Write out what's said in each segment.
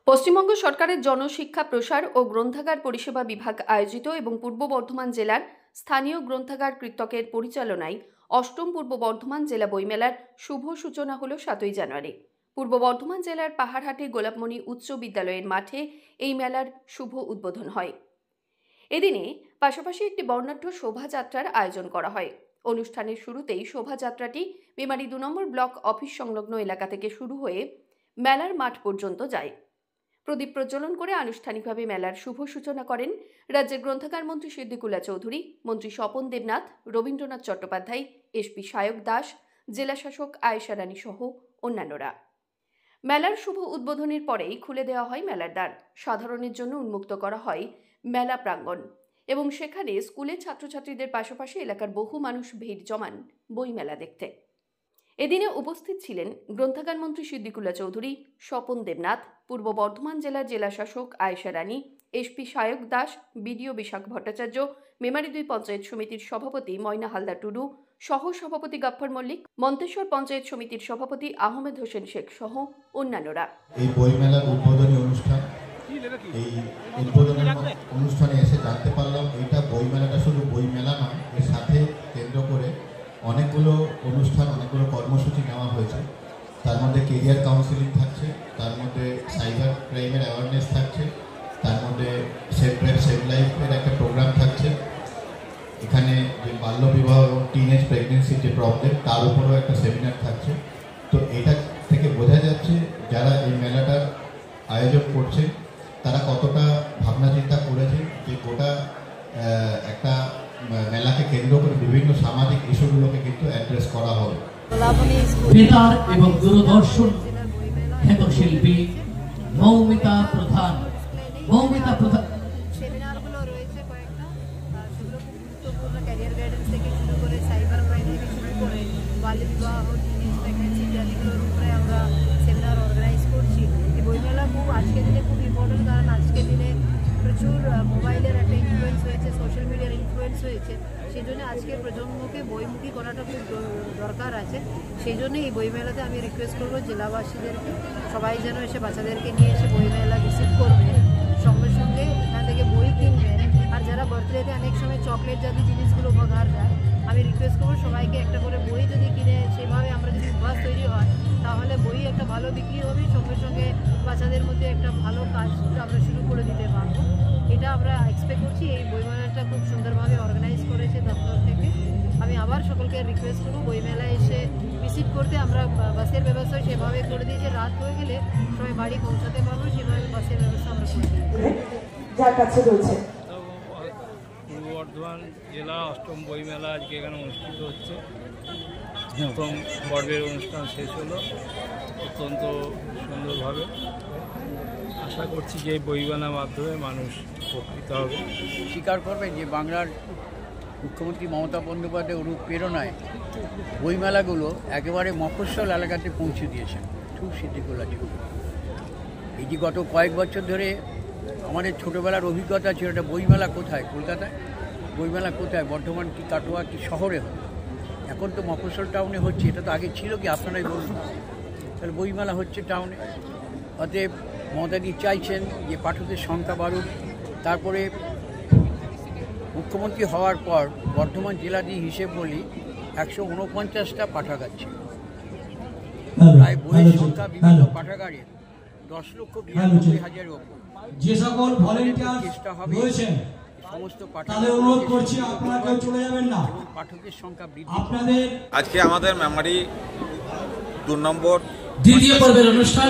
পশ্চিমবঙ্গ সরকারের জনশিক্ষা প্রসার ও গ্রন্থাগার পরিষেবা বিভাগ আয়োজিত এবং পূর্ব বর্ধমান জেলার স্থানীয় গ্রন্থাগার কর্তৃপক্ষের পরিচালনায় অষ্টম পূর্ব বর্ধমান জেলা বইমেলার শুভ সূচনা হল 7ই জানুয়ারি। পূর্ব বর্ধমান জেলার পাহাড়হাটি গোলাপমণি উচ্চ বিদ্যালয়ের মাঠে এই মেলার শুভ উদ্বোধন হয়। এদিনে পাশাপাশি একটি বর্ণাঢ্য শোভাযাত্রার আয়োজন করা হয়। অনুষ্ঠানের শুরুতেই শোভাযাত্রাটি মেমারি 2 নম্বর ব্লক অফিস সংলগ্ন এলাকা থেকে শুরু হয়ে মেলার মাঠ পর্যন্ত যায়। প্রদীপ প্রজ্বলন করে আনুষ্ঠানিকভাবে মেলার শুভ সূচনা করেন রাজ্যের গ্রন্থাগার মন্ত্রী সিদ্দিকুল্লাহ চৌধুরী, মন্ত্রী স্বপন দেবনাথ, রবীন্দ্রনাথ চট্টোপাধ্যায়, এসপি সায়ক দাস, জেলা শাসক আয়েশা রানী সহ অন্যান্যরা। মেলার শুভ উদ্বোধনের পরেই খুলে দেওয়া হয় মেলার দ্বার। সাধারণের জন্য উন্মুক্ত করা হয় মেলা প্রাঙ্গণ এবং সেখানে স্কুলের ছাত্রছাত্রীদের পাশাপাশি এলাকার বহু মানুষ ভিড় জমান বই মেলা দেখতে। এদিনে উপস্থিত ছিলেন গ্রন্থাগার মন্ত্রী সিদ্দিকুল্লাহ চৌধুরী, স্বপন দেবনাথ, পূর্ব বর্ধমান জেলার জেলা শাসক আয়েশা রানী, এসপি সায়ক দাস, বিডিও বিশাখ ভট্টাচার্য, মেমারি 2 পঞ্চায়েত সমিতির সভাপতি ময়না হালদার টুডু, সহ সভাপতি গাফফার মল্লিক, মন্তেশ্বর পঞ্চায়েত সমিতির সভাপতি আহমেদ হোসেন শেখ সহ অন্যান্যরা। এই বইমেলার উদ্বোধনী অনুষ্ঠান, এই উদ্বোধনী অনুষ্ঠানে এসে জানতে পারলাম এটা বইমেলাটা শুধু বইমেলা নয়, এর সাথে কেন্দ্র করে অনেকগুলো অনুষ্ঠান, অনেকগুলো কর্মসূচি নেওয়া হয়েছে। তার মধ্যে কেরিয়ার কাউন্সিলিং থাকছে, তার মধ্যে সাইবার ক্রাইমের অ্যাওয়ারনেস থাকছে, তার মধ্যে সেভ ব্রেথ সেভ লাইফের একটা প্রোগ্রাম থাকছে। এখানে যে বাল্যবিবাহ এবং টিনেজ প্রেগনেন্সির যে প্রবলেম, তার উপরেও একটা সেমিনার থাকছে। তো এটা থেকে বোঝা যাচ্ছে যারা এই মেলাটার আয়োজন করছে তারা কতটা ভাবনা চিন্তা করেছে যে গোটা একটা মেলাকে কেন্দ্র করে বিভিন্ন সামাজিক ইস্যুগুলোকে কিন্তু অ্যাড্রেস করা হবে। বেতার এবং দূরদর্শন খ্যাত শিল্পী মৌমিতা প্রধান সেমিনারগুলো রয়েছে কয়েকটা, সেগুলো খুব গুরুত্বপূর্ণ। ক্যারিয়ার গাইডেন্স থেকে শুরু করে সাইবার ক্রাইম থেকে শুরু করে বাল্যবিবাহ, টিনেজ প্রেগনেন্সি ইত্যাদিগুলোর উপরে আমরা সেমিনার অর্গানাইজ করছি। এই বইমেলা খুব আজকের দিনে খুব ইম্পর্টেন্ট, কারণ আজকের দিনে প্রচুর মোবাইলের একটা ইনফ্লুয়েন্স হয়েছে, সোশ্যাল মিডিয়ার ইনফ্লুয়েন্স হয়েছে। সেই জন্য আজকের প্রজন্মকে বইমুখী করাটা খুব দরকার আছে। সেই জন্য এই বইমেলাতে আমি রিকোয়েস্ট করবো জেলাবাসীদেরকে, সবাই যেন এসে বাচ্চাদেরকে নিয়ে এসে বইমেলা ভিজিট করবে, সঙ্গে সঙ্গে এখান থেকে বই কিনবেন। আর যারা বার্থডেতে অনেক সময় চকলেট জাতীয় জিনিসগুলো উপহার দেয়, আমি রিকোয়েস্ট করবো সবাইকে একটা করে বই যদি কিনে, সেভাবে আমরা যদি অভ্যাস তৈরি হয় তাহলে বই একটা ভালো বিক্রি হবে, সঙ্গে সঙ্গে বাচ্চাদের মধ্যে একটা ভালো কাজ আমরা শুরু করে দিতে পারবো। এটা আমরা এক্সপেক্ট করছি। এই বইমেলাটা খুব সুন্দরভাবে অর্গানাইজ করেছে দপ্তর থেকে। আমি আবার সকলকে রিকোয়েস্ট করবো বইমেলায় এসে ভিজিট করতে। আমরা বাসের ব্যবস্থা সেভাবে করে দিয়েছি, রাত হয়ে গেলে সবাই বাড়ি পৌঁছাতে পারবো, সেভাবে বাসের ব্যবস্থা আমরা করে দিয়েছি। যার কাছে রয়েছে পূর্ব বর্ধমান জেলা অষ্টম বইমেলা আজকে এখানে অনুষ্ঠিত হচ্ছে। প্রথম পর্বের অনুষ্ঠান শেষ হলো অত্যন্ত সুন্দরভাবে। আশা করছি যে এই বইমেলার মাধ্যমে মানুষ উপকৃত হবে। স্বীকার করবেন যে বাংলার মুখ্যমন্ত্রী মমতা বন্দ্যোপাধ্যায় ওর প্রেরণায় বইমেলাগুলো একেবারে মফস্বল এলাকাতে পৌঁছে দিয়েছেন খুব সিদ্দিকুল্লাহ চৌধুরী। এই যে গত কয়েক বছর ধরে আমাদের ছোটোবেলার অভিজ্ঞতা ছিল, একটা বইমেলা কোথায়, কলকাতায় বইমেলা কোথায়, বর্ধমান কি কাটোয়া কি শহরে হতো, এখন তো মফস্বল টাউনে হচ্ছে। এটা তো আগে ছিল কি আপনারাই বলুন, তাহলে বইমেলা হচ্ছে টাউনে। অতএব মমতাদি চাইছেন যে পাঠকদের সংখ্যা বাড়ুক। তারপরে মুখ্যমন্ত্রী হওয়ার পর বর্ধমান জেলা দিয়ে হিসেব বলি 149টা পাঠাগার ছিল, প্রায় বইয়ের সংখ্যা বিভিন্ন পাঠাগারে 10,92,000-এর ওপর। যে সকল ভলেন্টিয়ার রয়েছেন সমস্ত তাদের অনুরোধ করছি আপনারা কেউ চলে যাবেন না, এবং পাঠকের সংখ্যা বৃদ্ধি। আপনাদের আজকে আমাদের মেমারি 2 নম্বর দ্বিতীয় পর্বের অনুষ্ঠান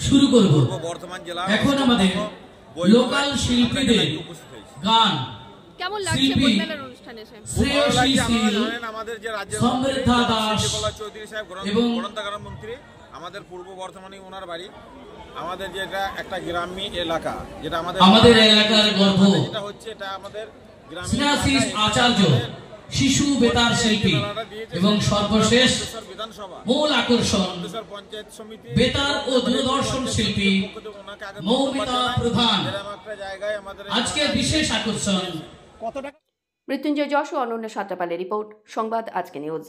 শুরু করব। বর্ধমান জেলা এখন আমাদের লোকাল শিল্পীদের গান কেমন লাগছে বইমেলার অনুষ্ঠানে এসে? আমাদের যে রাজ্যের সমৃদ্ধা দাস চৌধুরী সাহেব গ্রন্থাগার মন্ত্রী, আমাদের পূর্ব বর্ধমানে ওনার বাড়ি। আমাদের যেটা একটা গ্রামীণ এলাকা, যেটা আমাদের এলাকার গর্ব, যেটা হচ্ছে এটা আমাদের স্নেহাশিস আচার্য শিশু বেতার শিল্পী এবং সর্বশেষ মূল আকর্ষণ পঞ্চায়েত সমিতি বেতার ও দূরদর্শন শিল্পী মৌমিতা প্রধান আজকের বিশেষ আকর্ষণ। মৃত্যুঞ্জয় যশ ও অনন্য সাঁতরাপালের রিপোর্ট, সংবাদ আজকে নিউজ।